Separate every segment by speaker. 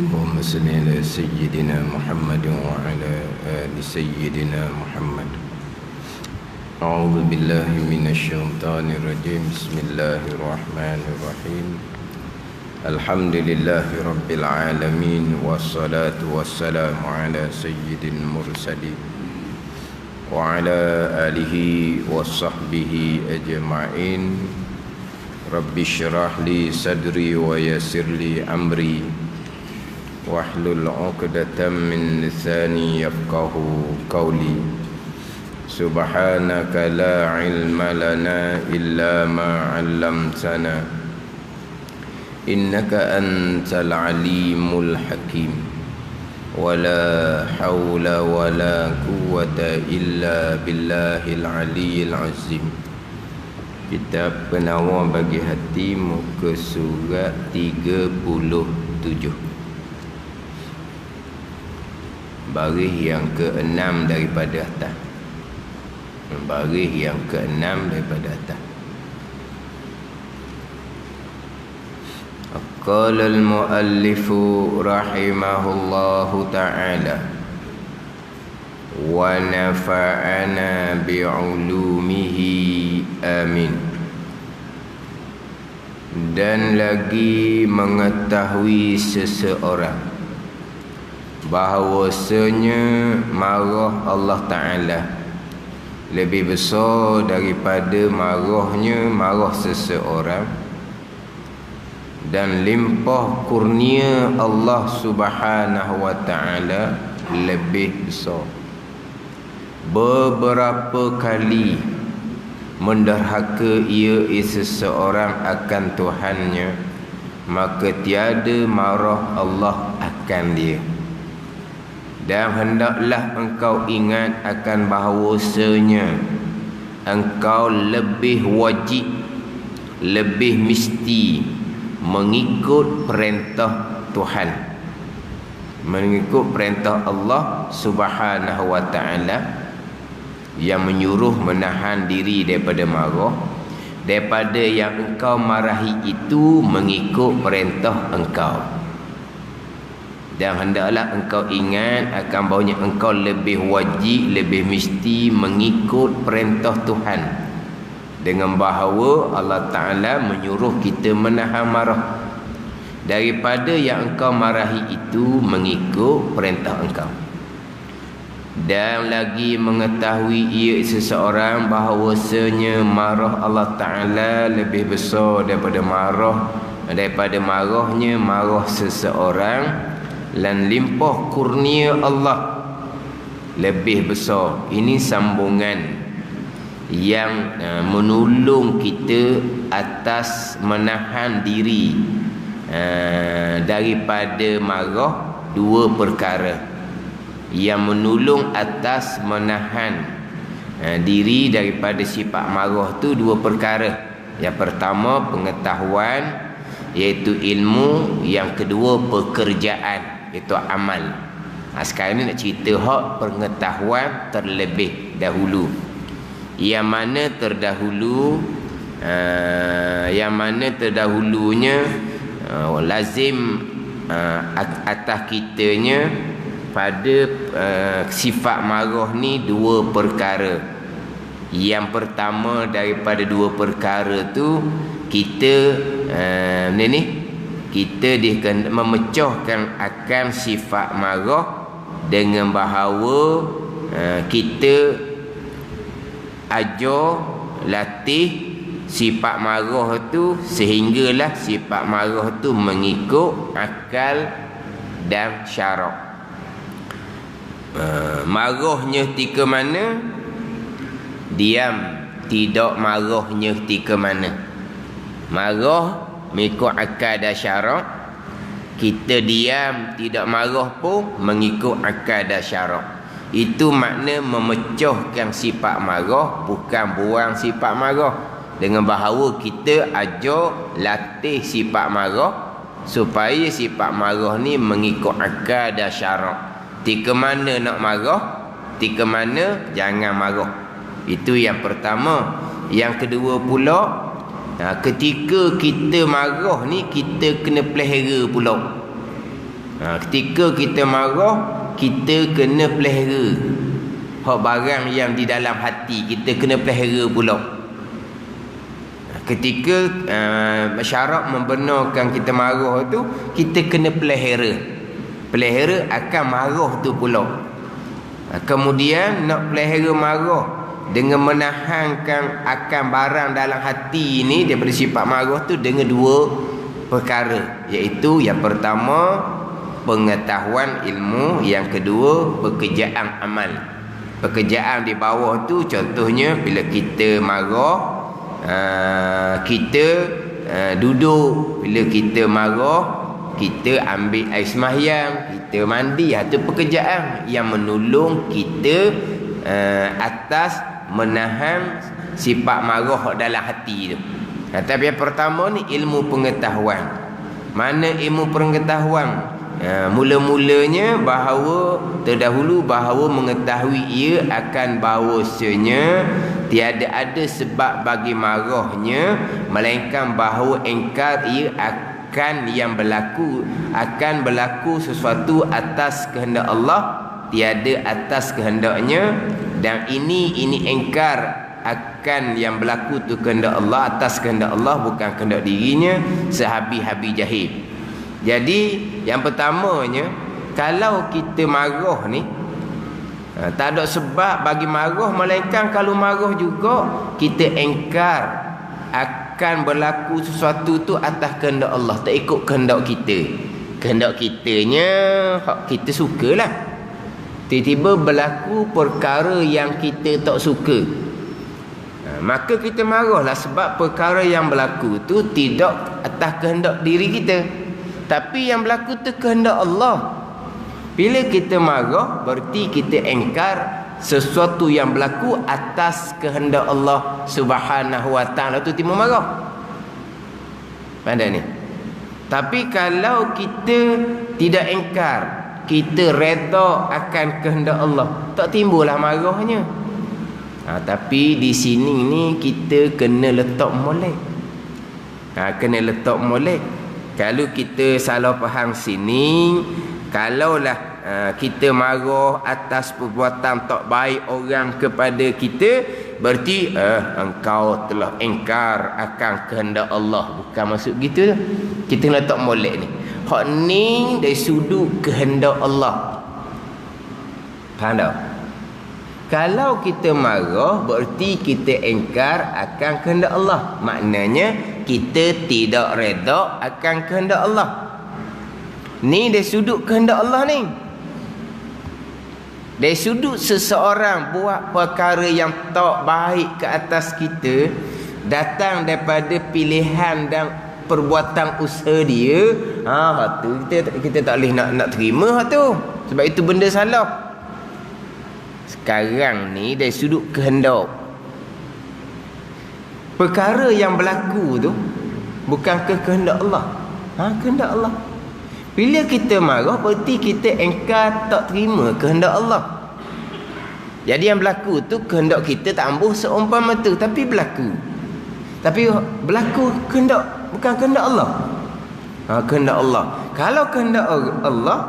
Speaker 1: اللهم صل على سيدنا محمد وعلى آل سيدنا محمد. أعوذ بالله من الشيطان الرجيم. بسم الله الرحمن الرحيم. الحمد لله رب العالمين، والصلاة والسلام على سيد المرسلين وعلى آله وصحبه أجمعين. رب اشرح لي صدري ويسر لي أمري واحلل عقدة من لساني يفقه قولي. سبحانك لا علم لنا إلا ما علمتنا إنك أنت العليم الحكيم. ولا حول ولا قوة إلا بالله العلي العظيم. Kitab Penawar Bagi Hati, muka surat 37, baris yang ke-6 daripada atas. Baris yang ke-6 daripada atas. Qala al-muallifu rahimahullahu ta'ala wa nafa'ana bi'ulumihi amin. Dan lagi mengetahui seseorang bahawasanya marah Allah Ta'ala lebih besar daripada marah seseorang, dan limpah kurnia Allah Subhanahu wa Ta'ala lebih besar. Beberapa kali menderhaka ia seseorang akan Tuhannya, maka tiada marah Allah akan dia. Dan hendaklah engkau ingat akan bahawasanya engkau lebih wajib, lebih mesti mengikut perintah Tuhan, mengikut perintah Allah Subhanahu wa Ta'ala yang menyuruh menahan diri daripada marah, daripada yang engkau marahi itu mengikut perintah engkau. Dan hendaklah engkau ingat akan bahawanya engkau lebih wajib, lebih mesti mengikut perintah Tuhan, dengan bahawa Allah Ta'ala menyuruh kita menahan marah, daripada yang engkau marahi itu mengikut perintah engkau. Dan lagi mengetahui ia seseorang bahawasanya marah Allah Ta'ala lebih besar daripada marahnya marah seseorang, dan limpah kurnia Allah lebih besar. Ini sambungan yang menolong kita atas menahan diri daripada marah. Dua perkara yang menolong atas menahan diri daripada sifat marah tu, dua perkara. Yang pertama pengetahuan, iaitu ilmu. Yang kedua pekerjaan, iaitu amal. Sekarang ni nak cerita hak pengetahuan terlebih dahulu. Yang mana terdahulunya lazim atas kitanya pada sifat marah ni dua perkara. Yang pertama daripada dua perkara tu, kita kita memecahkan akan sifat marah dengan bahawa kita ajar, latih sifat marah tu sehinggalah sifat marah tu mengikut akal dan syarak. Marahnya tika mana? Diam. Tidak marahnya tika mana? Marah mengikut akal dan syarak. Kita diam, tidak marah pun mengikut akal dan syarak. Itu makna memecahkan sifat marah, bukan buang sifat marah. Dengan bahawa kita ajar, latih sifat marah supaya sifat marah ni mengikut akal dan syarak. Tika mana nak marah, tika mana jangan marah. Itu yang pertama. Yang kedua pula, ketika kita marah ni, kita kena pelihara pula. Ketika kita marah, kita kena pelihara hak barang yang di dalam hati kita, kena pelihara pula. Ketika syarak membenarkan kita marah tu, kita kena pelihara akan marah tu pula. Kemudian nak pelihara marah dengan menahankan akan barang dalam hati ini daripada sifat marah tu dengan dua perkara, iaitu yang pertama pengetahuan ilmu, yang kedua pekerjaan amal. Pekerjaan di bawah tu contohnya bila kita marah, kita duduk. Bila kita marah, kita ambil air sembahyang, kita mandi. Itu pekerjaan yang menolong kita atas menahan sifat marah dalam hati tu. Tapi yang pertama ni ilmu pengetahuan. Mana ilmu pengetahuan? Mula-mulanya terdahulu bahawa mengetahui ia akan bahawasanya tiada ada sebab bagi marahnya, melainkan bahawa engkar ia akan berlaku sesuatu atas kehendak Allah, tiada atas kehendaknya. Dan ini engkar akan yang berlaku tu kehendak Allah, atas kehendak Allah, bukan kehendak dirinya, sehabis-habis jahil. Jadi yang pertamanya, kalau kita marah ni tak ada sebab bagi marah, melainkan kalau marah juga kita engkar akan berlaku sesuatu tu atas kehendak Allah, tak ikut kehendak kita. Kehendak kitanya hak kita sukalah. Tiba-tiba berlaku perkara yang kita tak suka, maka kita marahlah, sebab perkara yang berlaku tu tidak atas kehendak diri kita, tapi yang berlaku tu kehendak Allah. Bila kita marah, berarti kita engkar sesuatu yang berlaku atas kehendak Allah Subhanahu wa ta'ala, tu timbul marah. Pandai ni. Tapi kalau kita tidak engkar, kita reda akan kehendak Allah, tak timbullah marahnya. Tapi di sini ni kita kena letak molek. Kena letak molek. Kalau kita salah faham sini, kalaulah kita marah atas perbuatan tak baik orang kepada kita, berarti engkau telah engkar akan kehendak Allah. Bukan maksud gitu. Kita letak molek ni. Hak ni dari sudut kehendak Allah. Faham tak? Kalau kita marah, berarti kita engkar akan kehendak Allah. Maknanya kita tidak reda akan kehendak Allah. Ni dari sudut kehendak Allah ni. Dari sudut seseorang buat perkara yang tak baik ke atas kita, datang daripada pilihan dan perbuatan usaha dia, tu kita tak boleh nak terima tu, sebab itu benda salah. Sekarang ni dari sudut kehendak, perkara yang berlaku tu bukan kehendak Allah. Kehendak Allah. Bila kita marah, berarti kita engkar tak terima kehendak Allah. Jadi yang berlaku tu kehendak kita tak ambuh seumpama tu, tapi berlaku. Tapi berlaku kehendak, bukan kehendak Allah. Kehendak Allah. Kalau kehendak Allah,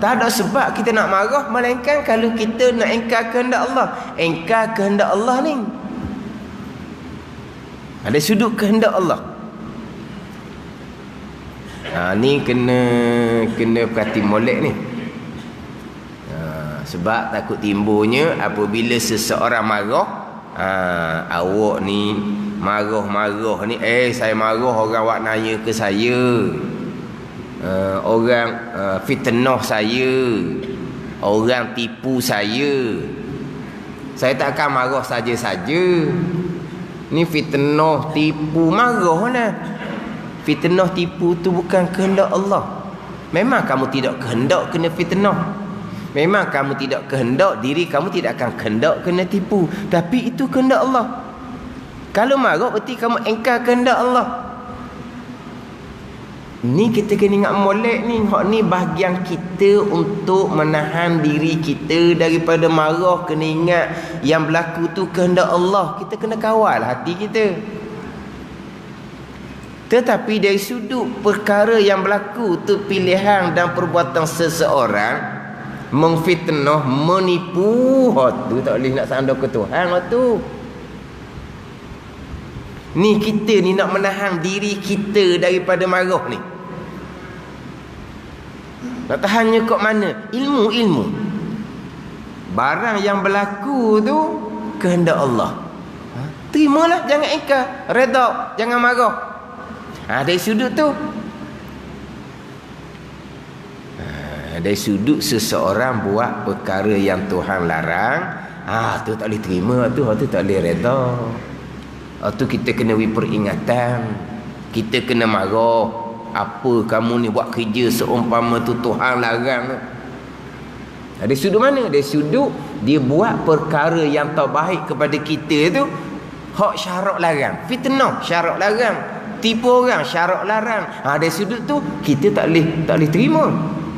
Speaker 1: tak ada sebab kita nak marah, melainkan kalau kita nak engkar kehendak Allah. Engkar kehendak Allah ni, ada sudut kehendak Allah. Ni kena perhati molek ni. Sebab takut timbulnya apabila seseorang marah, awak ni marah-marah ni, saya marah, orang awak nanya ke saya, orang fitnah saya, orang tipu saya takkan marah saja-saja. Ni fitnah, tipu, marah lah. Fitnah, tipu tu bukan kehendak Allah. Memang kamu tidak kehendak kena fitnah, memang kamu tidak kehendak, diri kamu tidak akan kehendak kena tipu, tapi itu kehendak Allah. Kalau marah, berarti kamu engkar kehendak Allah. Ni kita kena ingat molek ni. Hak ni bahagian kita untuk menahan diri kita daripada marah. Kena ingat yang berlaku tu kehendak Allah. Kita kena kawal hati kita. Tetapi dari sudut perkara yang berlaku tu, pilihan dan perbuatan seseorang mengfitnah, menipu, tu tak boleh nak sandar ke Tuhan tu. Ni kita ni nak menahan diri kita daripada marah ni. Nak tahannya kat mana? Ilmu. Barang yang berlaku tu kehendak Allah. Terimalah, jangan ingkar, redha, jangan marah. Dari sudut tu. Dari sudut seseorang buat perkara yang Tuhan larang, tu tak boleh terima, tu tak boleh redha. Tu kita kena beri peringatan. Kita kena marah. Apa kamu ni buat kerja seumpama tu Tuhan larang. Dari sudut mana? Dari sudut dia buat perkara yang tak baik kepada kita tu, hak syarak larang. Fitnah syarak larang, tipu orang syarak larang. Dari sudut tu kita tak boleh terima.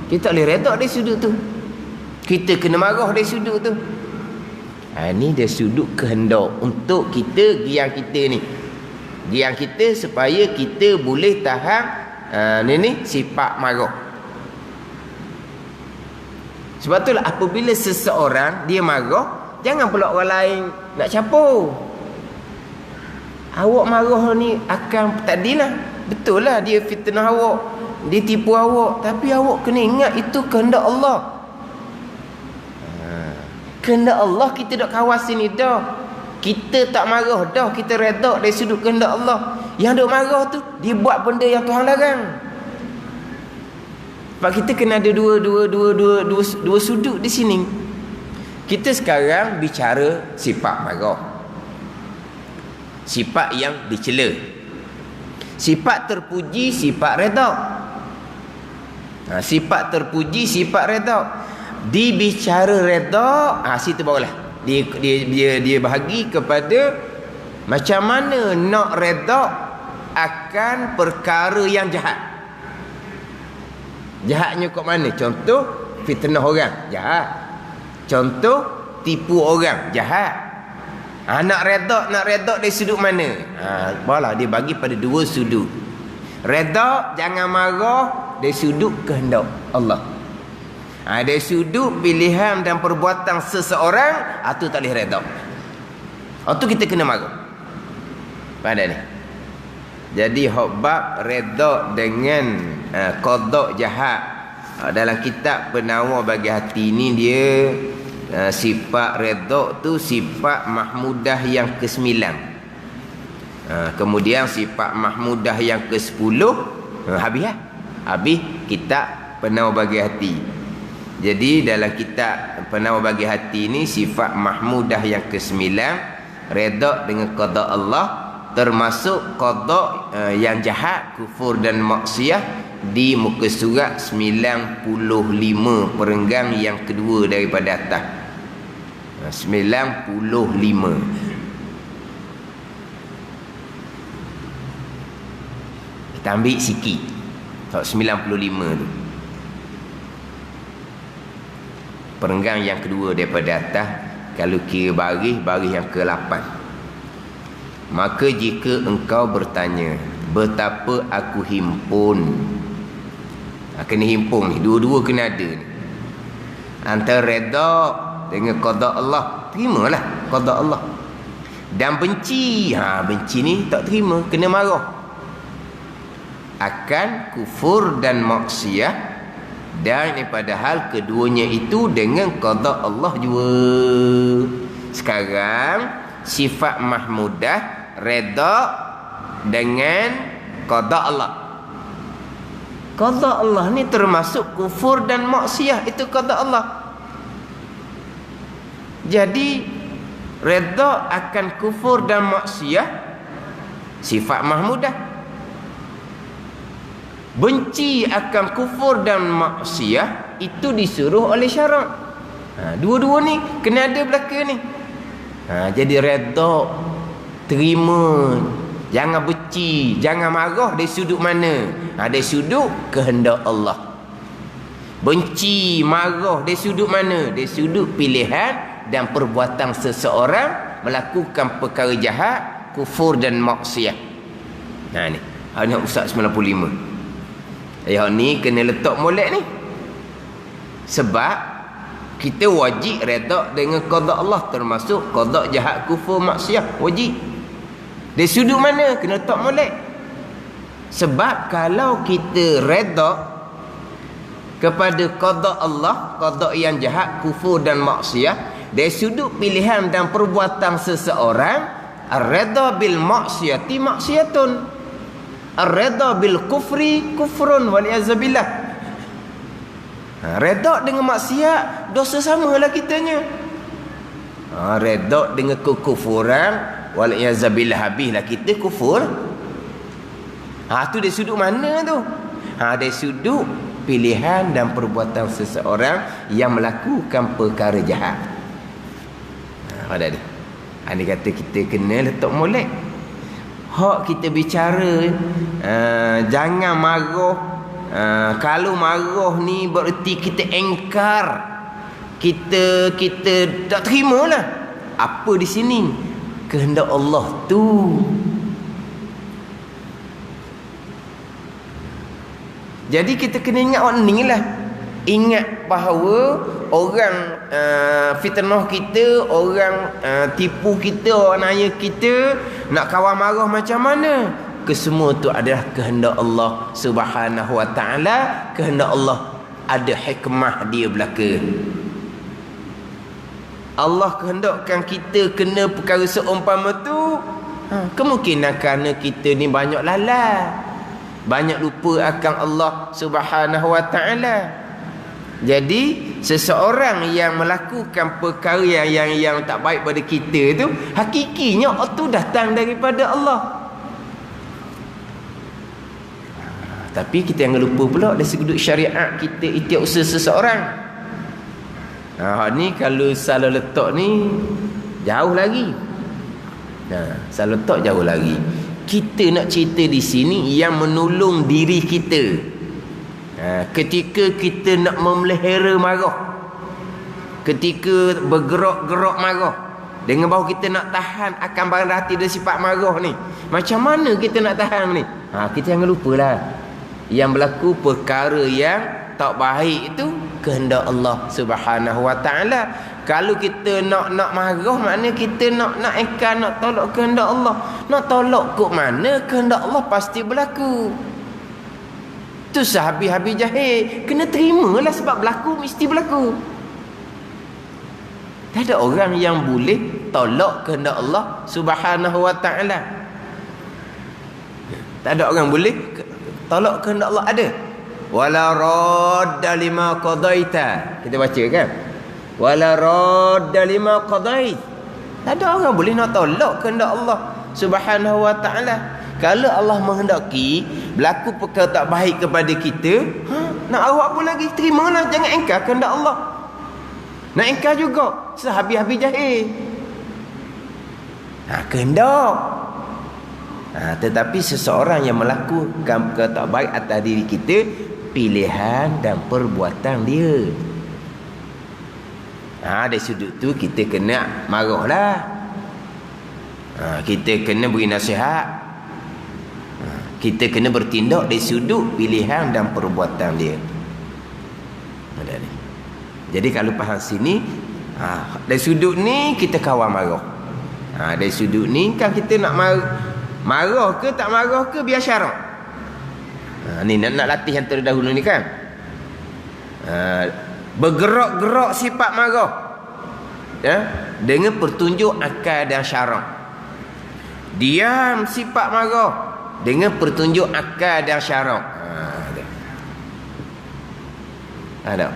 Speaker 1: Kita tak boleh redha dari sudut tu. Kita kena marah dari sudut tu. Ni dari sudut kehendak untuk kita, giang kita ni. Giang kita supaya kita boleh tahan ni sifat marah. Sebab itulah apabila seseorang dia marah, jangan pula orang lain nak campur. Awak marah ni akan tadilah, betul lah dia fitnah awak, dia tipu awak, tapi awak kena ingat itu kehendak Allah. Kehendak Allah kita dok kawasan ni dah. Kita tak marah dah, kita redha dari sudut kehendak Allah. Yang dok marah tu dia buat benda yang Tuhan larang. Sebab kita kena ada dua sudut di sini. Kita sekarang bicara sifat marah, sifat yang dicela. Sifat terpuji, sifat redha. Sifat terpuji, sifat redha. Dibicara redha, situ barulah dia bahagi kepada macam mana nak redha akan perkara yang jahat. Jahatnya kat mana? Contoh fitnah orang, jahat. Contoh tipu orang, jahat. Nak redha dari sudut mana? Barulah dia bagi pada dua sudut. Redha, jangan marah dari sudut kehendak Allah. Dari sudut pilihan dan perbuatan seseorang, tu tak boleh redha. Tu kita kena marah. Pada ni. Jadi bab redha dengan qada jahat, dalam kitab Penawar Bagi Hati ni dia sifat redha tu sifat mahmudah yang ke-9. Kemudian sifat mahmudah yang ke-10 habis kitab Penawar Bagi Hati. Jadi dalam kitab Penawar Bagi Hati ni sifat mahmudah yang ke-9, redha dengan qada Allah, termasuk qada yang jahat, kufur dan maksiat, di muka surat 95 perenggang yang kedua daripada atas. 95. Kita ambil sikit 95 tu, perenggang yang kedua daripada atas. Kalau kira baris yang ke-8. Maka jika engkau bertanya, betapa aku himpun. Kena himpun ni, dua-dua kena ada ni. Antara redha dengan qada Allah, terimalah qada Allah. Dan benci, benci ni tak terima, kena marah. Akan kufur dan maksiat, dan padahal keduanya itu dengan qada Allah juga. Sekarang sifat mahmudah, redha dengan qada Allah. Qada Allah ni termasuk kufur dan maksiat, itu qada Allah. Jadi redha akan kufur dan maksiat sifat mahmudah. Benci akan kufur dan maksiat itu disuruh oleh syarak. Dua-dua ni kena ada belaka ni. Jadi redha, terima, jangan benci, jangan marah dari sudut mana? Dari sudut kehendak Allah. Benci, marah dari sudut mana? Dari sudut pilihan dan perbuatan seseorang melakukan perkara jahat, kufur dan maksiat. Ni Hanya Ustaz 95. Yang ni kena letak molek ni. Sebab kita wajib redha dengan qada Allah, termasuk qada jahat, kufur, maksiat, wajib. Dari sudut mana kena letak molek? Sebab kalau kita redha kepada qada Allah, qada yang jahat, kufur dan maksiat, dari sudut pilihan dan perbuatan seseorang, ar-redha bil maksiati maksiatun, ar-redha bil kufri kufrun waliyazabillah. Redha dengan maksiat, dosa samalah kitanya. Redha dengan kekufuran, waliyazabillah, habislah kita kufur. Tu dari sudut mana tu? Dari sudut pilihan dan perbuatan seseorang yang melakukan perkara jahat. Ada dia. Dia kata kita kena letak molek. Hak kita bicara, jangan marah. Kalau marah ni bererti kita engkar, kita tak terima lah. Apa di sini? Kehendak Allah tu. Jadi kita kena ingat orang ni lah. Ingat bahawa orang fitnah kita, orang tipu kita, orang naya kita, nak kawal marah macam mana? Kesemua tu adalah kehendak Allah Subhanahu wa ta'ala. Kehendak Allah, ada hikmah dia belaka. Allah kehendakkan kita kena perkara seumpama tu, kemungkinan kerana kita ni banyak lalai, banyak lupa akan Allah Subhanahu wa ta'ala. Jadi seseorang yang melakukan perkara yang tak baik pada kita tu, hakikinya itu datang daripada Allah. Tapi kita jangan lupa pula dari sudut syariat kita itiak usaha seseorang. Ni kalau salah letak ni jauh lagi. Salah letak jauh lagi. Kita nak cerita di sini yang menolong diri kita. Ketika kita nak memelihara marah, ketika bergerak-gerak marah, dengan bahawa kita nak tahan akan barang hati dan sifat marah ni, macam mana kita nak tahan ni? Kita jangan lupalah, yang berlaku perkara yang tak baik itu kehendak Allah Subhanahu wa ta'ala. Kalau kita nak marah, maknanya kita nak engkar, nak tolak kehendak Allah. Nak tolak kok mana? Kehendak Allah pasti berlaku. Tu sehabis-habis jahil, kena terimalah sebab berlaku, mesti berlaku. Tak ada orang yang boleh tolak kehendak Allah Subhanahu wa ta'ala. Tak ada orang boleh tolak kehendak Allah. Ada? Wala radda lima qadaita. Kita baca kan? Wala radda lima qadait. Tak ada orang boleh nak tolak kehendak Allah Subhanahu wa ta'ala. Kalau Allah menghendaki berlaku perkara tak baik kepada kita, nak awak apa lagi? Terimalah, jangan engkar kehendak Allah. Nak engkar juga sehabis-habis jahil. Kehendak. Tetapi seseorang yang melakukan perkara tak baik atas diri kita, pilihan dan perbuatan dia. Dari sudut tu kita kena marahlah. Kita kena beri nasihat. Kita kena bertindak dari sudut pilihan dan perbuatan dia. Jadi kalau faham sini, dari sudut ni kita kawal marah. Dari sudut ni kan kita nak marah ke tak marah ke biar syarak. Ni nak latih yang terdahulu ni kan. Bergerak-gerak sifat marah, dengan pertunjuk akal dan syarak. Diam sifat marah dengan pertunjuk akal dan syarak. Ada.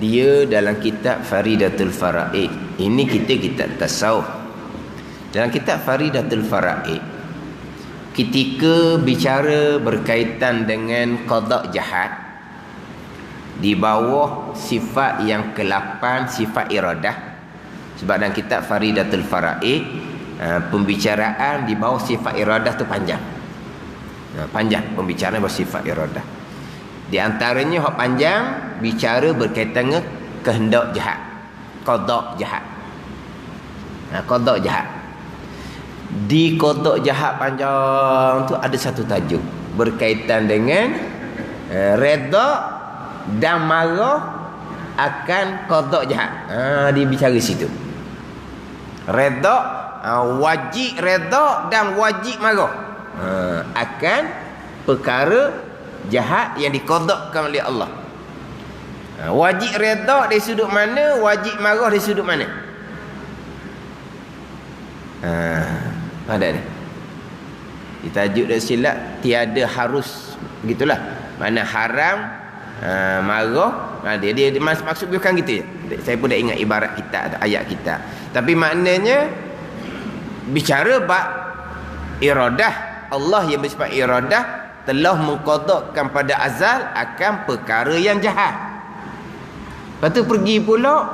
Speaker 1: Dia dalam kitab Faridatul Faraid. Ini kitab tasawuf. Dalam kitab Faridatul Faraid, ketika bicara berkaitan dengan qada jahat, di bawah sifat yang ke-8, sifat iradah. Sebab dalam kitab Faridatul Faraid, pembicaraan di bawah sifat iradah tu panjang. Panjang pembicaraan bawah sifat iradah. Di antaranya hak panjang bicara berkaitan dengan kehendak jahat, qada jahat. Qada jahat. Di qada jahat panjang tu ada satu tajuk berkaitan dengan redha dan marah akan qada jahat. Dia bicara situ. Redha, wajib redha dan wajib marah akan perkara jahat yang diqadakan oleh Allah. Wajib redha dari sudut mana, wajib marah dari sudut mana? Ada ni. Ditajuk dah silap, tiada harus, begitulah. Mana haram, marah, dia maksud bukan gitu ya. Saya pun dah ingat ibarat kita, ayat kita. Tapi maknanya bicara bab iradah, Allah yang bersifat iradah telah mengqadakan pada azal akan perkara yang jahat. Lepas tu pergi pula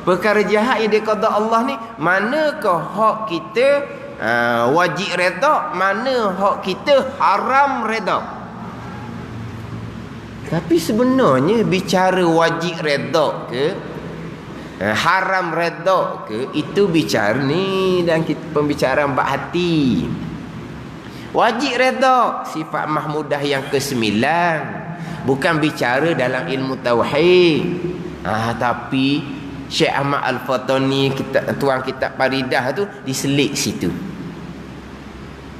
Speaker 1: perkara jahat yang diqada Allah ni, manakah hak kita wajib redha, mana hak kita haram redha. Tapi sebenarnya bicara wajib redha ke haram redha ke, itu bicara ni dan pembicaraan bab hati. Wajib redha sifat mahmudah yang ke-9, bukan bicara dalam ilmu tauhid. Tapi Syekh Ahmad Al-Fatani, tuan kitab Faridah tu diselik situ.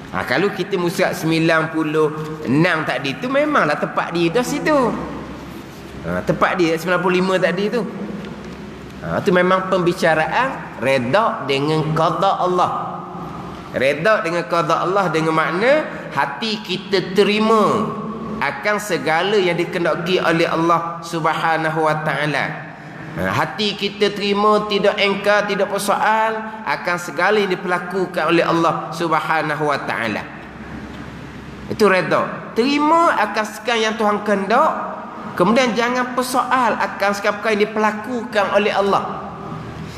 Speaker 1: Kalau kita musyak 96 tadi tu memanglah tepat dia dah situ. Tepat dia 95 tadi tu. Tu memang pembicaraan redha dengan qada Allah. Redha dengan qada Allah dengan makna hati kita terima akan segala yang dikehendaki oleh Allah Subhanahu wa taala. Hati kita terima, tidak engkar, tidak persoal akan segala yang diperlakukan oleh Allah Subhanahu wa taala. Itu redha. Terima akan segala yang Tuhan kehendak, kemudian jangan persoal akan segala yang diperlakukan oleh Allah.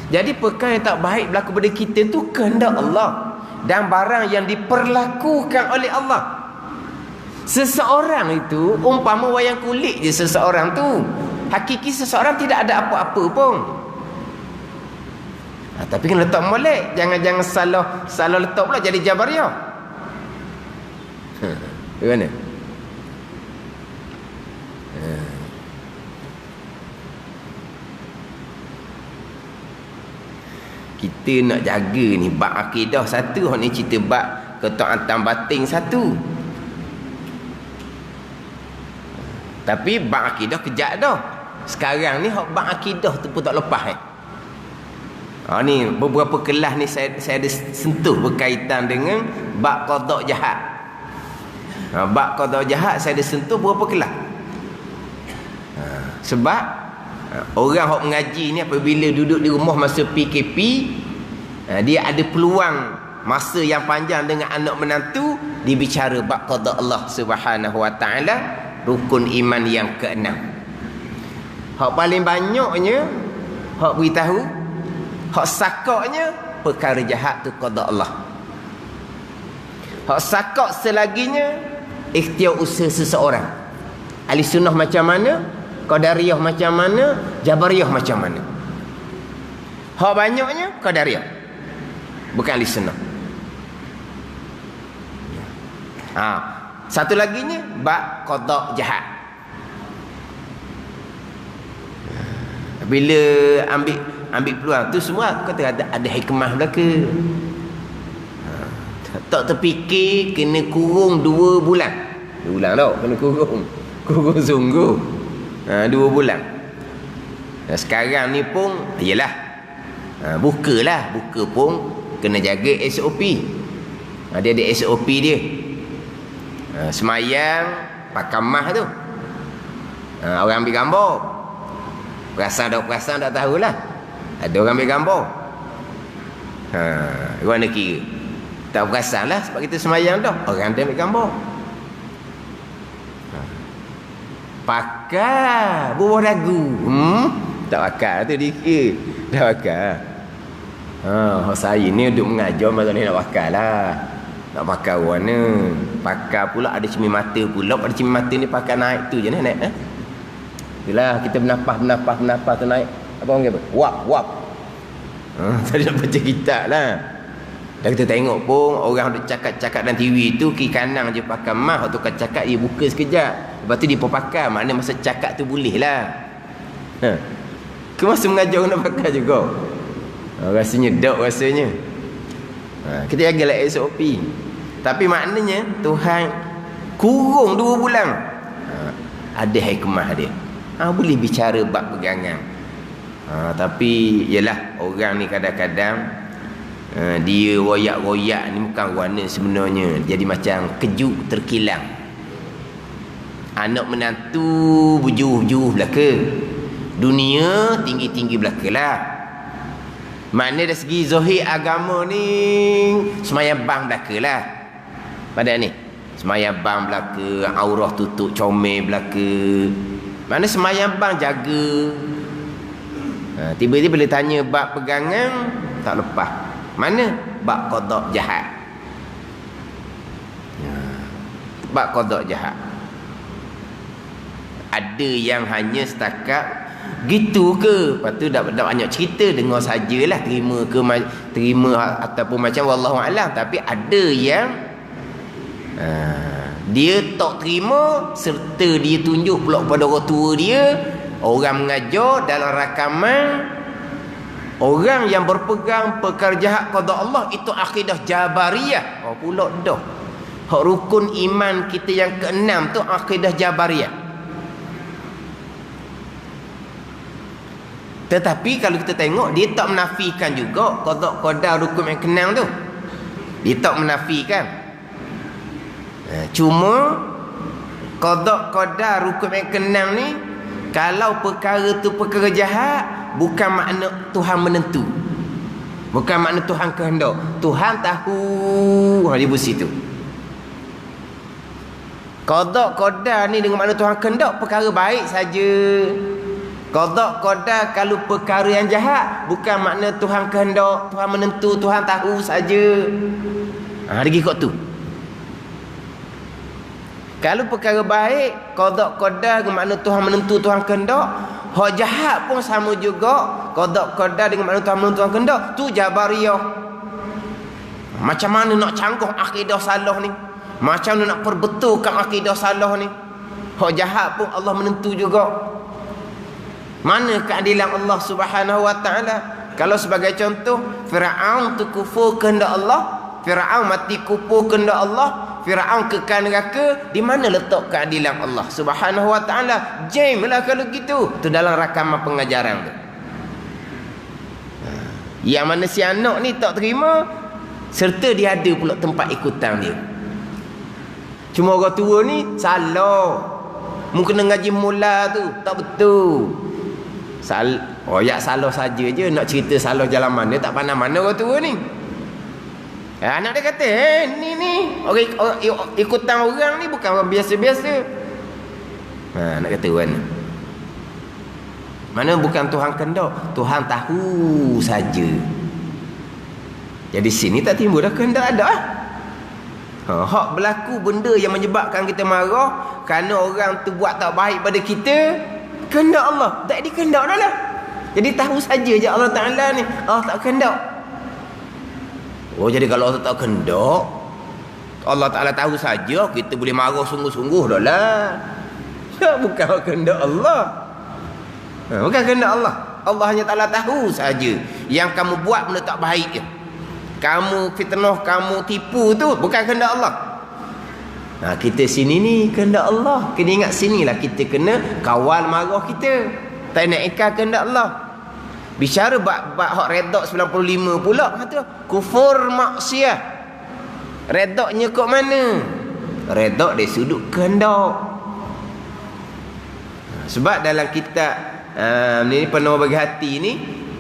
Speaker 1: Jadi perkara yang tak baik berlaku pada kita tu kehendak Allah dan barang yang diperlakukan oleh Allah. Seseorang itu umpama wayang kulit je seseorang tu. Hakiki seseorang tidak ada apa-apa pun. Tapi kena letak molek. Jangan salah letak pula jadi Jabariyah. Bagaimana? Kita nak jaga ni bab akidah satu, hak ni cerita bab ketaatan batin satu. Tapi bab akidah kejap dah. Sekarang ni hak bab akidah tu pun tak lepas ni beberapa kelas ni saya ada sentuh berkaitan dengan bab qada jahat. Bab qada jahat saya ada sentuh beberapa kelas. Sebab orang hak mengaji ni apabila duduk di rumah masa PKP, dia ada peluang masa yang panjang dengan anak menantu, dibicara bab qada Allah Subhanahu wa taala, rukun iman yang ke-6. Hak paling banyaknya hak beritahu, hak sakaknya perkara jahat tu qada Allah. Hak sakak selaginya ikhtiar usaha seseorang. Ahli sunnah macam mana, qadariyah macam mana, jabariyah macam mana. Hak banyaknya qadariyah, bukan ahli sunnah. Satu laginya bab qada jahat. Bila ambil peluang tu semua kata ada hikmah belaka. Tak terfikir kena kurung 2 bulan. 2 bulan tau kena kurung. Kurung sungguh. 2 bulan. Sekarang ni pun iyalah. Buka pun kena jaga SOP. Dia ada SOP dia. Semayang pakai mah tu. Orang ambil gambar. Perasan tak tahulah. Ada orang ambil gambar. Mana kira? Tak perasan lah sebab kita semayang dah. Orang dia ambil gambar. Pakai buah dagu. Tak pakai tu dikir. Tak pakai. Saya ni duduk mengajar masa ni nak pakai lah. Nak pakai warna. Pakai pula ada cermin mata pula. Pada cermin mata ni pakai naik tu je naik. Itulah kita bernafas tu naik. Apa orang kata? Wap. Tak nak baca kitab lah. Dan kita tengok pun orang duk cakap-cakap dalam TV tu kiri kanan je pakai mah, waktu kau cakap dia buka sekejap. Lepas tu dia pun pakai, maknanya masa cakap tu boleh lah. Ke masa mengajar nak pakai juga. Rasanya dok rasanya. Kita jagalah SOP. Tapi maknanya Tuhan kurung 2 bulan. Ada hikmah dia. Boleh bicara bab pegangan. Tapi yalah, orang ni kadang-kadang dia royak-royak ni bukan warna sebenarnya. Jadi macam kejut terkilang. Anak menantu berjuh-juh belaka. Dunia tinggi-tinggi belaka lah. Makna dari segi zahir agama ni semayang bang belaka lah. Pada ni semayang bang belaka, aurah tutup comel belaka. Makna semayang bang jaga. Tiba-tiba bila tanya bab pegangan tak lepas. Mana? Bab qada jahat. Bab qada jahat. Ada yang hanya setakat gitu ke? Lepas tu dah banyak cerita, dengar sajalah, terima ataupun macam wallahu alam. Tapi ada yang dia tak terima serta dia tunjuk pula pada orang tua dia, orang mengajar dalam rakaman. Orang yang berpegang perkara jahat qada Allah itu akidah Jabariyah. Pula dah. Hak rukun iman kita yang ke-6 tu akidah Jabariyah. Tetapi kalau kita tengok, dia tak menafikan juga qada qadar rukun yang ke-6 tu. Dia tak menafikan. Cuma qada qadar rukun yang ke-6 ni, kalau perkara tu perkara jahat, bukan makna Tuhan menentu. Bukan makna Tuhan kehendak. Tuhan tahu. Dia bersitu. Qada qadar ni dengan makna Tuhan kehendak perkara baik saja. Qada qadar kalau perkara yang jahat, bukan makna Tuhan kehendak, Tuhan menentu, Tuhan tahu saja. Lagi kot tu. Kalau perkara baik, qada qadar dengan makna Tuhan menentu, Tuhan kehendak. Hak jahat pun sama juga. Qada qadar dengan makna Tuhan menentu, Tuhan kehendak. Tu Jabariyah. Macam mana nak cangkuh akidah salah ni? Macam mana nak perbetulkan akidah salah ni? Hak jahat pun Allah menentu juga. Mana keadilan Allah Subhanahu wa taala? Kalau sebagai contoh, Firaun tu kufur kehendak Allah, Firaun mati kufur kehendak Allah, Firaun kekal neraka. Di mana letak keadilan Allah Subhanahu wa taala? Jam lah kalau gitu. Tu dalam rakaman pengajaran tu. Yang mana si anak ni tak terima, serta dia ada pula tempat ikutan dia. Cuma orang tua ni salah. Mungkin kena ngaji mula tu tak betul. Ya salah saja je. Nak cerita salah jalan mana, tak pandang mana orang tua ni. Anak dia kata, ni orang ikutan orang ni bukan orang biasa-biasa. Nak kata kan, mana bukan Tuhan kehendak, Tuhan tahu saja. Jadi sini tak timbul dah kehendak ada. Hak berlaku benda yang menyebabkan kita marah kerana orang tu buat tak baik pada kita, kehendak Allah. Tak ada kehendak dah lah. Jadi tahu saja je Allah Ta'ala ni, Allah tak kehendak. Jadi kalau Allah tak kehendak, Allah Ta'ala tahu saja, kita boleh marah sungguh-sungguh dah lah. Bukan kehendak Allah. Bukan kehendak Allah. Allah hanya Ta'ala tahu saja. Yang kamu buat benda tak baik je, kamu fitnah, kamu tipu tu bukan kehendak Allah. Kita sini ni kehendak Allah. Kena ingat sinilah kita kena kawal marah kita. Tak nak ikat kehendak Allah. Bicara bab hak redok 95 pula, kata kufur maksiat. Redoknya kok mana? Redok dari sudut kehendak. Sebab dalam kitab ni penuh bagi hati ni,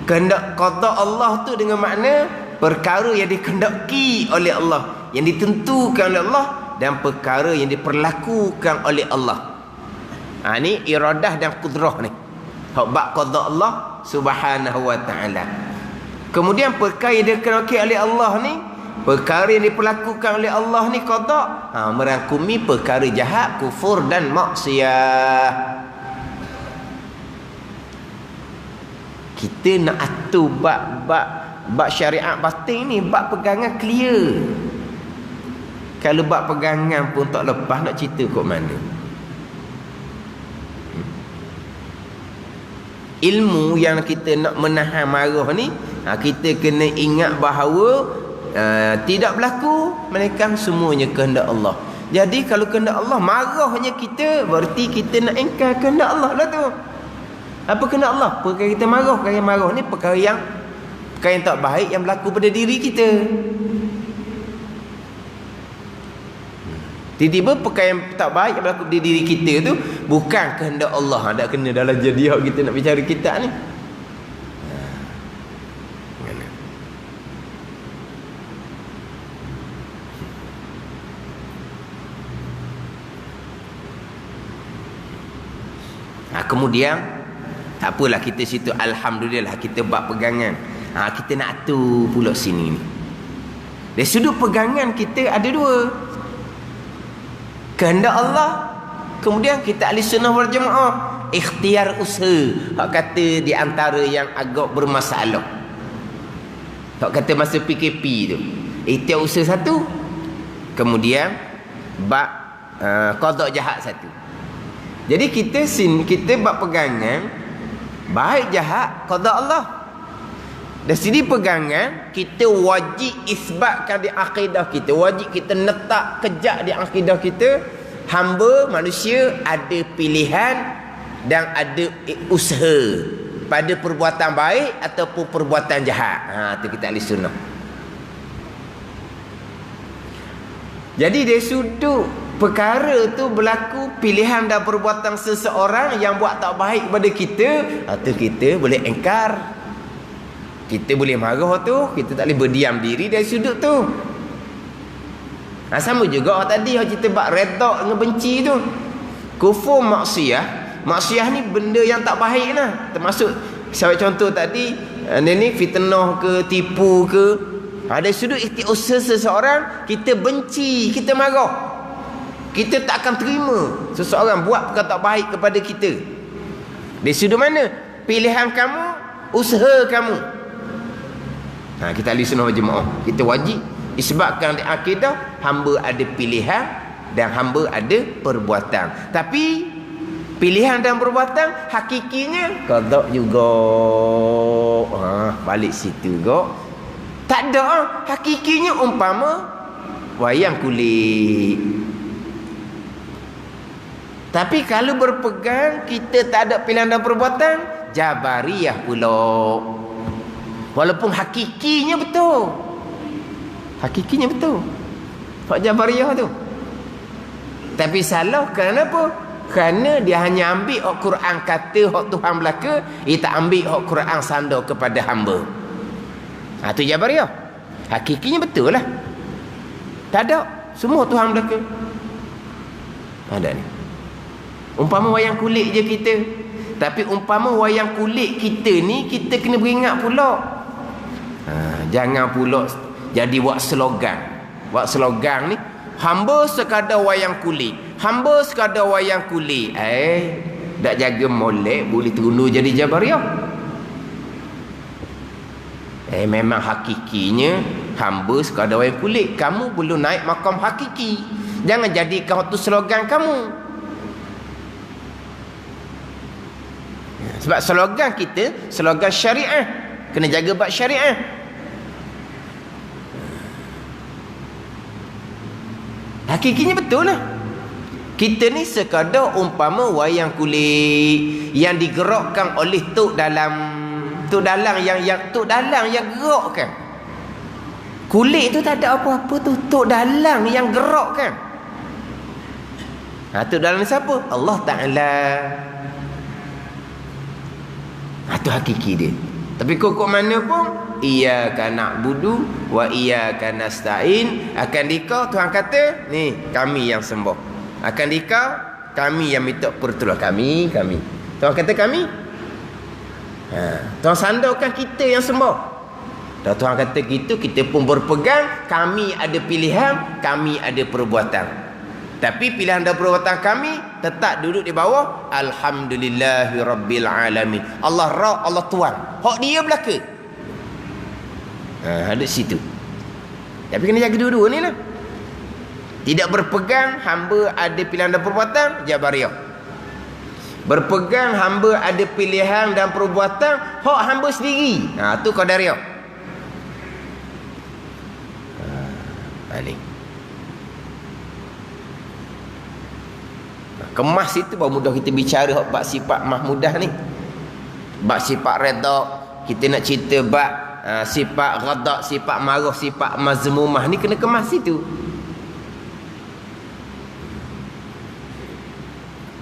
Speaker 1: kehendak qada Allah tu dengan makna perkara yang dikehendaki oleh Allah, yang ditentukan oleh Allah, dan perkara yang diperlakukan oleh Allah. Ni iradah dan kudrah ni. Hak bab qada Allah Subhanahu wa taala. Kemudian perkara yang dikehendaki oleh Allah ni, perkara yang diperlakukan oleh Allah ni qada, merangkumi perkara jahat, kufur dan maksiat. Kita nak atur bab syariat batin ni, bab pegangan clear. Kalau bab pegangan pun tak lepas, nak cerita kat mana? Ilmu yang kita nak menahan marah ni, kita kena ingat bahawa tidak berlaku melainkan semuanya kehendak Allah. Jadi kalau kehendak Allah, marahnya kita berarti kita nak engkar kehendak Allah lah tu. Apa kehendak Allah? Perkara kita marah. Perkara yang marah ni perkara yang tak baik yang berlaku pada diri kita. Tiba-tiba perkara yang tak baik yang berlaku pada diri kita tu bukan kehendak Allah. Tak kena dalam jadi hak kita nak bicara kitab ni. Kemudian tak apalah, kita situ alhamdulillah kita buat pegangan. Kita nak atur pula sini ni. Dari sudut pegangan kita ada dua. Kehendak Allah, kemudian kita ahli sunnah wal jamaah ikhtiar usaha. Hak kata di antara yang agak bermasalah. Hak kata masa PKP tu, ikhtiar usaha satu, kemudian bab qada jahat satu. Jadi kita bab pegangan baik jahat qada Allah. Dari sini pegangan kita wajib isbatkan di akidah kita, wajib kita letak kejak di akidah kita, hamba manusia ada pilihan dan ada usaha pada perbuatan baik ataupun perbuatan jahat. Tu kita ahli sunnah. Jadi dari sudut perkara tu berlaku pilihan dan perbuatan seseorang yang buat tak baik kepada kita, tu kita boleh engkar. Kita boleh marah tu, kita tak boleh berdiam diri dari sudut tu. Sama juga orang tadi yang cerita bab redha dengan benci tu. Kufur maksiat ni benda yang tak baik lah. Termasuk saya contoh tadi, ni fitnah ke, tipu ke. Dari sudut ikhtiar seseorang, kita benci, kita marah. Kita tak akan terima seseorang buat perkara tak baik kepada kita. Dari sudut mana? Pilihan kamu, usaha kamu. Kita ahli sunnah wal jamaah, kita wajib isbatkan di akidah hamba ada pilihan dan hamba ada perbuatan. Tapi pilihan dan perbuatan hakikinya qada juga. Balik situ juga. Tak ada hakikinya umpama wayang kulit. Tapi kalau berpegang kita tak ada pilihan dan perbuatan, Jabariyah pula. Walaupun hakikinya betul. Hakikinya betul. Hak Jabariyah tu. Tapi salah kerana apa? Kerana dia hanya ambil hak Quran kata hak Tuhan belaka, dia tak ambil hak Quran sandar kepada hamba. Tu Jabariyah. Hakikinya betul lah. Tak ada. Semua Tuhan belaka. Ada ni. Umpama wayang kulit je kita. Tapi umpama wayang kulit kita ni, kita kena beringat pula. Jangan pula jadi buat slogan. Buat slogan ni, hamba sekadar wayang kulit, hamba sekadar wayang kulit. Tak jaga molek boleh terundur jadi Jabariyah. Memang hakikinya hamba sekadar wayang kulit. Kamu belum naik makam hakiki. Jangan jadikan itu slogan kamu. Sebab slogan kita slogan syariah. Kena jaga bab syariah. Hakikinya betul lah. Kita ni sekadar umpama wayang kulit yang digerakkan oleh tok dalam yang gerakkan. Kulit tu tak ada apa-apa tu, tok dalam yang gerakkan. Tok dalam ni siapa? Allah Ta'ala. Itu hakiki dia. Tapi kok mana pun, iyyaka na'budu wa iyyaka nasta'in. Akan dikau Tuhan kata, ni kami yang sembah. Akan dikau kami yang minta pertolongan. Kami. Tuhan kata kami. Tuhan sandarkan kita yang sembah. Dan Tuhan kata gitu, kita pun berpegang, kami ada pilihan, kami ada perbuatan. Tapi pilihan dan perbuatan kami tetap duduk di bawah alhamdulillahirabbil alamin. Allah Rabb, Allah Tuhan. Hak dia belaka. Ada situ. Tapi kena jaga dua-dua ni lah. Tidak berpegang hamba ada pilihan dan perbuatan, Jabariyah. Berpegang hamba ada pilihan dan perbuatan, hak hamba sendiri. Tu Qadariyah. Ni. Kemas itu baru mudah kita bicara hak bab sifat mahmudah ni. Bab sifat redha, kita nak cerita bab sifat ghadab, sifat marah, sifat mazmumah ni kena kemas situ.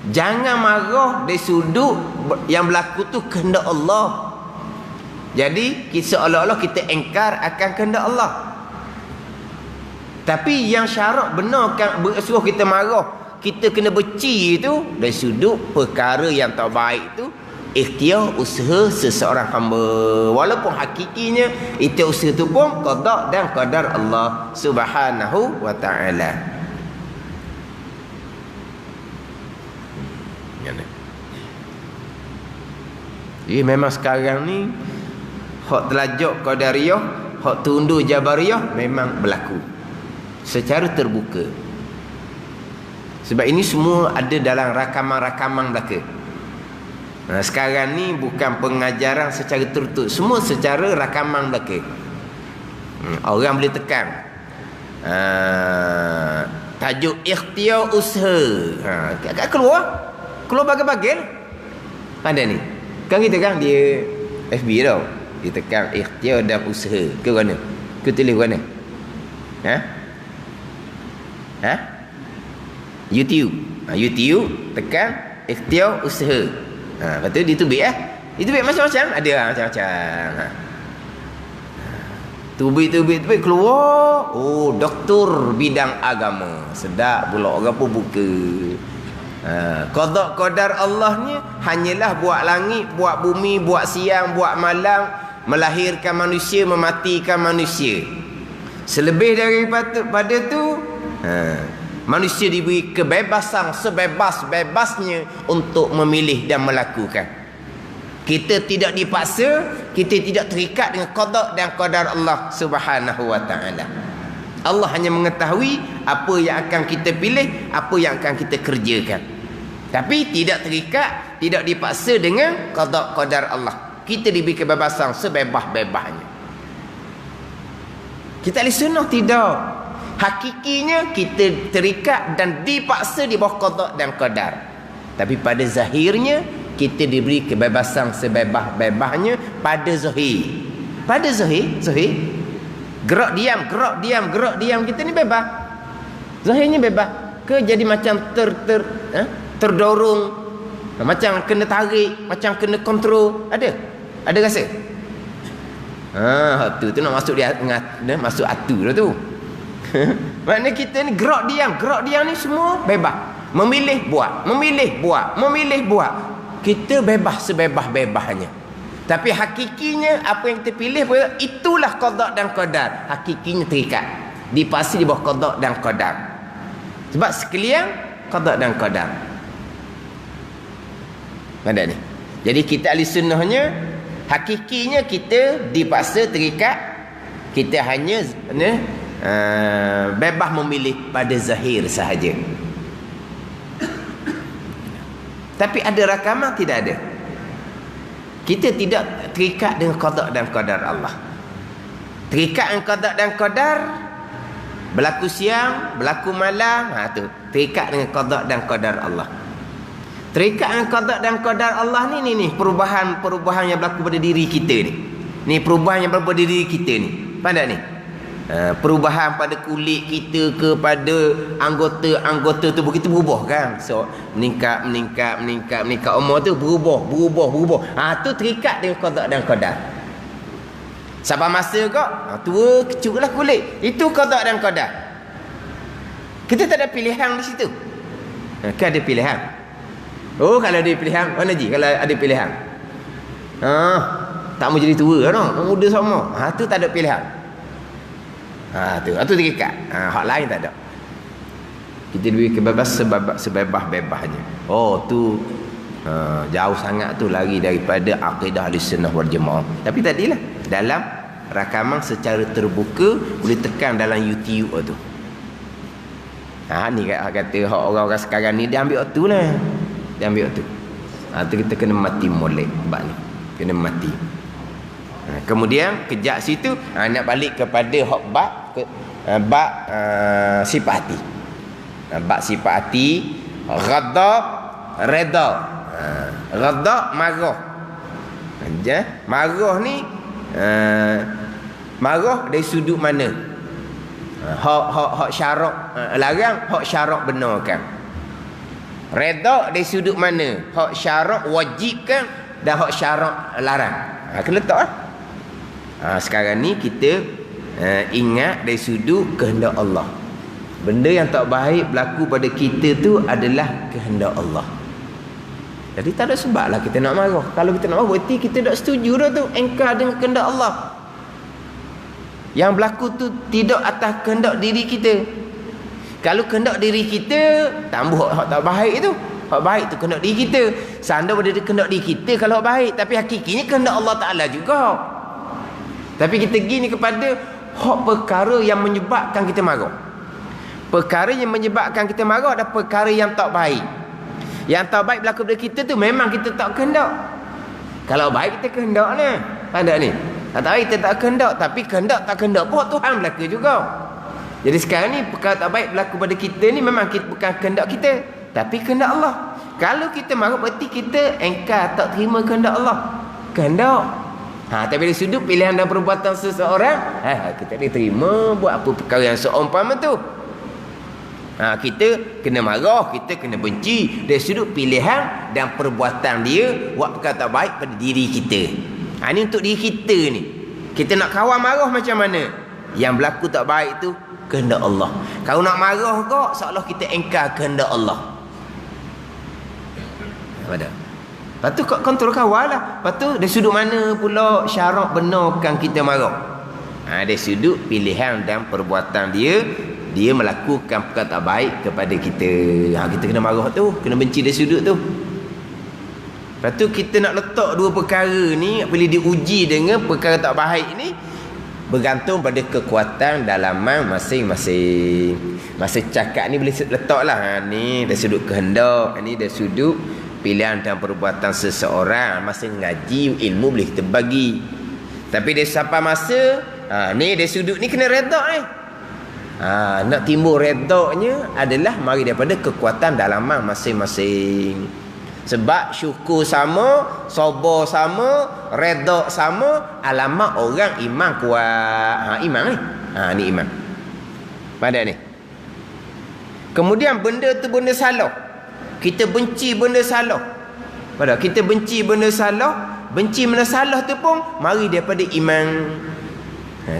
Speaker 1: Jangan marah dari sudut yang berlaku tu kehendak Allah. Jadi seolah-olah kita engkar akan kehendak Allah. Tapi yang syarak benarkan suruh kita marah, kita kena benci itu dari sudut perkara yang tak baik tu, ikhtiar usaha seseorang hamba. Walaupun hakikinya ikhtiar usaha tu pun qada dan qadar Allah Subhanahu wa taala. Jadi memang sekarang ni hak telajak Qadariyah, hak tundur Jabariyah memang berlaku secara terbuka. Sebab ini semua ada dalam rakaman-rakaman belaka. Sekarang ni bukan pengajaran secara tertutup, semua secara rakaman belaka. Orang boleh tekan tajuk ikhtiar usaha. Keluar bagai-bagai ada ni. Kan kita kan dia FB tau, dia tekan ikhtiar dan usaha ke mana? Ke tulis mana? YouTube. YouTube tekan ikhtiar usaha. Lepas tu ditubik ditubik macam-macam, ada macam-macam. Tubik keluar, oh doktor bidang agama. Sedap pula orang pun buka. Qada qadar Allah ni hanyalah buat langit, buat bumi, buat siang, buat malam, melahirkan manusia, mematikan manusia. Selebih daripada tu, manusia diberi kebebasan sebebas-bebasnya untuk memilih dan melakukan. Kita tidak dipaksa, kita tidak terikat dengan qada dan qadar Allah Subhanahu wa taala. Allah hanya mengetahui apa yang akan kita pilih, apa yang akan kita kerjakan. Tapi tidak terikat, tidak dipaksa dengan qada qadar Allah. Kita diberi kebebasan sebebas-bebasnya. Kita ahli sunnah tidak. Hakikinya kita terikat dan dipaksa di bawah qada dan qadar. Tapi pada zahirnya kita diberi kebebasan sebebas-bebasnya pada zahir. Pada zahir gerak diam kita ni bebas. Zahirnya bebas. Ke jadi macam terdorong, macam kena tarik, macam kena kontrol, ada rasa. Tu nak masuk masuk atu dah tu. Maknanya kita ni gerak diam ni semua bebas. Memilih buat. Kita bebas sebebas-bebasnya. Tapi hakikinya apa yang kita pilih itulah qada dan qadar. Hakikinya terikat, dipaksa di bawah qada dan qadar. Sebab sekalian qada dan qadar. Ada ni. Jadi kita ahli sunnahnya hakikinya kita dipaksa terikat, kita hanya bebas memilih pada zahir sahaja. Tapi ada rakaman tidak ada. Kita tidak terikat dengan qada dan qadar Allah. Terikat dengan qada dan qadar, berlaku siang, berlaku malam, tu terikat dengan qada dan qadar Allah. Terikat dengan qada dan qadar Allah ni perubahan yang berlaku pada diri kita ni. Ni perubahan yang berlaku pada diri kita ni. Pandai ni. Perubahan pada kulit kita, kepada anggota tubuh kita berubah kan. So meningkat umur tu berubah. Tu terikat dengan qada dan qadar. Sampai masa kau tua kecuklah kulit, itu qada dan qadar. Kita tak ada pilihan di situ. Kan ada pilihan. Oh, kalau ada pilihan, mana ji kalau ada pilihan? Tak mau jadi tua kan, mau muda sama. Tu tak ada pilihan. Tu terikat. Hak lain tak ada. Kita diberi kebebasan sebebas-bebasnya. Oh tu jauh sangat tu lari daripada akidah Ahlussunnah wal Jamaah. Tapi tadilah dalam rakaman secara terbuka boleh tekan dalam YouTube tu. Ni kata orang-orang sekarang ni dia ambil waktu lah. Dia ambil waktu. Tu kita kena mati molek bab ni. Kena mati. Kemudian kejap situ nak balik kepada hak bab sifat hati. Bab sifat hati, ghadab, redha. Ghadab marah. Marah ni marah dari sudut mana? Hak syarak larang, hak syarak benarkan. Redha dari sudut mana? Hak syarak wajibkan dan hak syarak larang. Kena letak lah. Sekarang ni kita ingat dari sudut kehendak Allah. Benda yang tak baik berlaku pada kita tu adalah kehendak Allah. Jadi tak ada sebab lah kita nak marah. Kalau kita nak marah berarti kita tak setuju dah tu, engkar dengan kehendak Allah. Yang berlaku tu tidak atas kehendak diri kita. Kalau kehendak diri kita, tambah hak tak baik tu. Hak baik tu kehendak diri kita. Sanda pada kehendak diri kita kalau hak baik, tapi hakikinya kehendak Allah Taala juga. Tapi kita gini kepada hak perkara yang menyebabkan kita marah. Perkara yang menyebabkan kita marah adalah perkara yang tak baik. Yang tak baik berlaku pada kita tu memang kita tak kehendak. Kalau baik kita kehendak ni. Ada ni. Tak baik kita tak kehendak, tapi kehendak tak kehendak pun Tuhan berlaku juga. Jadi sekarang ni perkara tak baik berlaku pada kita ni memang kita, bukan kehendak kita, tapi kehendak Allah. Kalau kita marah berarti kita engkar tak terima kehendak Allah. Kehendak. Tapi dari sudut pilihan dan perbuatan seseorang, kita diterima buat apa perkara yang seumpama tu. Kita kena marah, kita kena benci dari sudut pilihan dan perbuatan dia buat perkara tak baik pada diri kita. Ini untuk diri kita ni. Kita nak kawal marah macam mana? Yang berlaku tak baik tu kehendak Allah. Kalau nak marah kok seolah kita engkar kehendak Allah. Ada. Lepas tu kontrol kawal lah. Lepas tu dari sudut mana pula syarak benarkan kita marah? Dari sudut pilihan dan perbuatan dia melakukan perkara tak baik kepada kita. Kita kena marah tu, kena benci dari sudut tu. Lepas tu kita nak letak dua perkara ni bila diuji dengan perkara tak baik ni bergantung pada kekuatan dalaman masing-masing. Masa cakap ni boleh letaklah ni dari sudut kehendak, ni dari sudut pilihan dan perbuatan seseorang. Masa ngaji ilmu boleh kita bagi. Tapi dari sampai masa ni dari sudut ni kena redha ni. Nak timbul redaknya adalah mari daripada kekuatan dalaman masing-masing. Sebab syukur sama, sabar sama, redha sama, alamat orang iman kuat. Iman ni. Ni iman. Pada ni. Kemudian benda tu benda salah. Kita benci benda salah. Pada kita benci benda salah, benci benda salah tu pun mari daripada iman.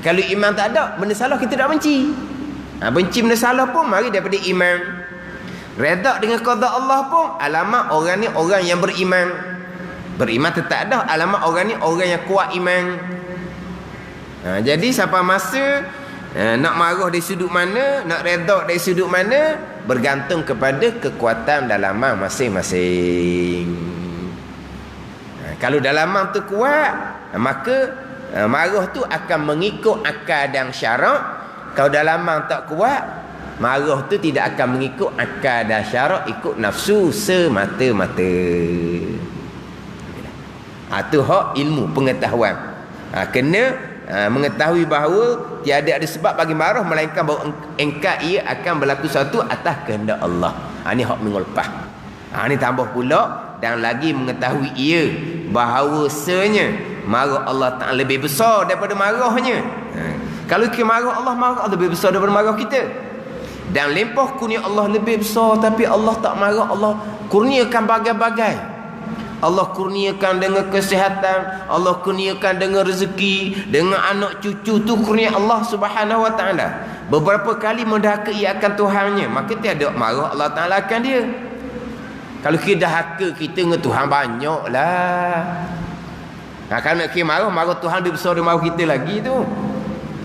Speaker 1: Kalau iman tak ada, benda salah kita tak benci. Benci benda salah pun mari daripada iman. Redha dengan qada Allah pun alamat orang ni orang yang beriman. Beriman tetap ada, alamat orang ni orang yang kuat iman. Jadi sampai masa nak marah dari sudut mana, nak redha dari sudut mana bergantung kepada kekuatan dalaman masing-masing. Kalau dalaman tu kuat, maka marah tu akan mengikut akal dan syarak. Kalau dalaman tak kuat, marah tu tidak akan mengikut akal dan syarak, ikut nafsu semata-mata. Tu hak ilmu pengetahuan. Kena mengetahui bahawa tiada ada sebab bagi marah melainkan bahawa engkau ia akan berlaku sesuatu atas kehendak Allah. Ni hak minggu lepas. Ni tambah pula dan lagi mengetahui ia bahawasanya marah Allah Ta'ala lebih besar daripada marahnya. Kalau kita marah Allah lebih besar daripada marah kita. Dan limpah kurnia Allah lebih besar, tapi Allah tak marah. Allah kurniakan bagai-bagai. Allah kurniakan dengan kesihatan, Allah kurniakan dengan rezeki, dengan anak cucu, tu kurnia Allah Subhanahu Wa Taala. Beberapa kali mendahaka ia akan Tuhannya, maka tiada marah Allah Taala akan dia. Kalau kita dahaka kita dengan Tuhan banyaklah. Kalau nak kita marah Tuhan lebih besar daripada marah kita lagi tu.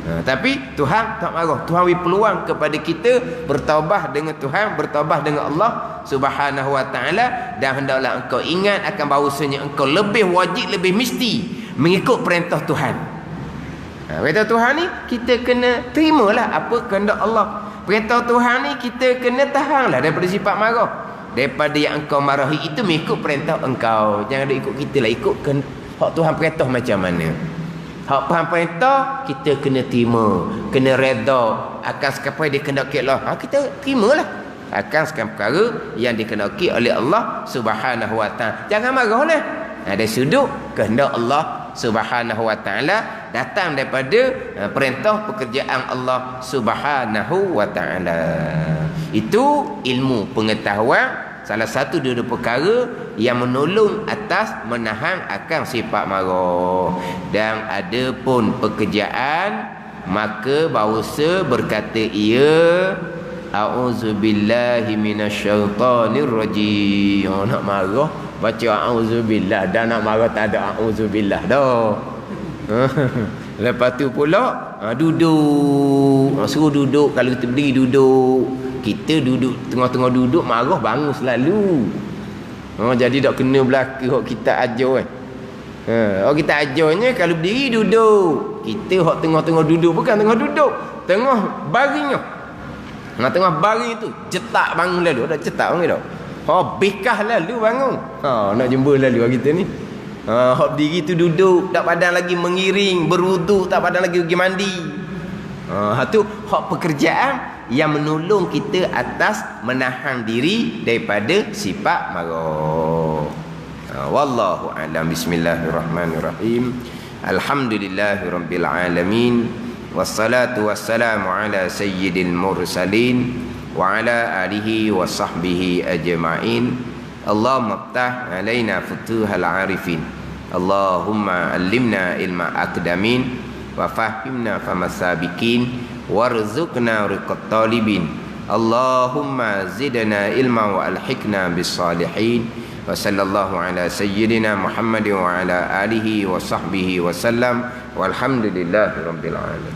Speaker 1: Tapi Tuhan tak marah. Tuhan beri peluang kepada kita bertaubat dengan Tuhan, bertaubat dengan Allah Subhanahu wa taala, dan hendaklah engkau ingat akan bahawasanya engkau lebih wajib, lebih mesti mengikut perintah Tuhan. Perintah Tuhan ni kita kena terimalah apa kehendak Allah. Perintah Tuhan ni kita kena tahanlah daripada sifat marah. Daripada yang engkau marahi itu mengikut perintah engkau. Jangan ada ikut kita lah, ikut hak Tuhan perintah macam mana. Hak Tuhan perintah kita kena terima, kena reda akan sekapa dia kendaki Allah. Kita terimalah akan segala perkara yang dikenaki oleh Allah Subhanahu wa taala. Jangan marahlah. Ada sudut kehendak Allah Subhanahu wa taala datang daripada perintah pekerjaan Allah Subhanahu wa taala. Itu ilmu pengetahuan, salah satu dua perkara yang menolong atas menahan akan sifat marah. Dan ada pun pekerjaan, maka bahasa berkata ia a'udzubillahi minasyaitonirrajim. Nak marah baca a'udzubillah, dan nak marah tak ada a'udzubillah dah. Lepas tu pula duduk, suruh duduk. Kalau kita berdiri duduk, kita duduk tengah-tengah duduk marah bangun selalu. Jadi tak kena belaka hak kita ajar hak kita ajarnya kalau berdiri duduk. Kita hak tengah-tengah duduk, bukan tengah duduk, tengah baringnya. Tengah baring tu cetak bangun lalu. Dah cetak bangun dah. Bikah lalu bangun. Nak jumpa lalu kita ni. Hak berdiri tu duduk, tak padan lagi mengiring, berwuduk, tak padan lagi pergi mandi. Tu hak pekerjaan yang menolong kita atas menahan diri daripada sifat marah. Wallahu a'lam. Bismillahirrahmanirrahim. Alhamdulillahirabbil alamin. Wassalatu wassalamu ala sayyidil mursalin wa ala alihi wa sahbihi ajma'in. Allahumma ftah alaina futuhal arifin. Allahumma allimna ilma aqdamin wa fahimna famasabikin warzuqna riqat talibin. Allahumma zidna ilma wa alhiqna bis salihin. Wa sallallahu ala sayyidina Muhammadin wa ala alihi wa sahbihi wa sallam. Walhamdulillahi rabbil alamin.